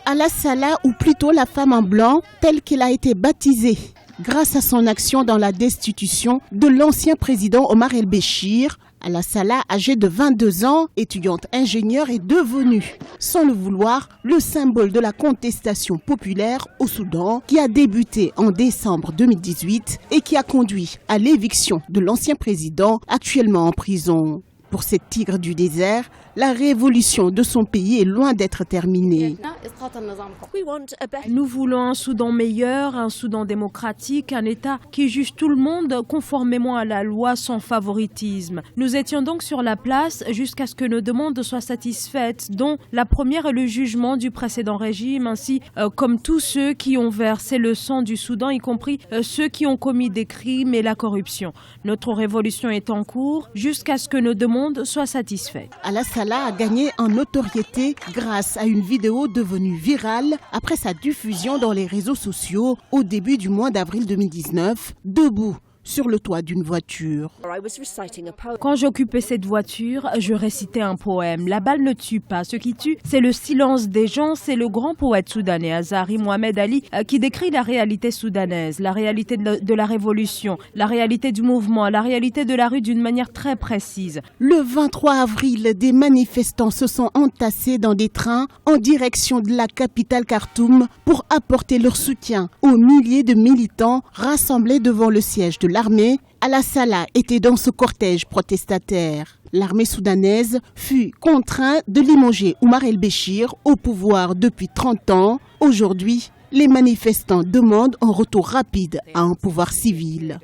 Ala Salah, ou plutôt la femme en blanc, telle qu'elle a été baptisée, grâce à son action dans la destitution de l'ancien président Omar el-Béchir. Ala Salah, âgée de 22 ans, étudiante ingénieure, est devenue, sans le vouloir, le symbole de la contestation populaire au Soudan qui a débuté en décembre 2018 et qui a conduit à l'éviction de l'ancien président actuellement en prison. Pour cette tigre du désert, la révolution de son pays est loin d'être terminée. Nous voulons un Soudan meilleur, un Soudan démocratique, un État qui juge tout le monde conformément à la loi sans favoritisme. Nous étions donc sur la place jusqu'à ce que nos demandes soient satisfaites, dont la première est le jugement du précédent régime, ainsi comme tous ceux qui ont versé le sang du Soudan, y compris ceux qui ont commis des crimes et la corruption. Notre révolution est en cours jusqu'à ce que nos demandes soient satisfaites. Ala Salah a gagné en notoriété grâce à une vidéo devenue virale après sa diffusion dans les réseaux sociaux au début du mois d'avril 2019, debout sur le toit d'une voiture. Quand j'occupais cette voiture, je récitais un poème. La balle ne tue pas. Ce qui tue, c'est le silence des gens. C'est le grand poète soudanais, Azari Mohamed Ali, qui décrit la réalité soudanaise, la réalité de la révolution, la réalité du mouvement, la réalité de la rue d'une manière très précise. Le 23 avril, des manifestants se sont entassés dans des trains en direction de la capitale Khartoum pour apporter leur soutien aux milliers de militants rassemblés devant le siège de l'armée. Ala Salah était dans ce cortège protestataire. L'armée soudanaise fut contrainte de limoger Omar el-Béchir au pouvoir depuis 30 ans. Aujourd'hui, les manifestants demandent un retour rapide à un pouvoir civil.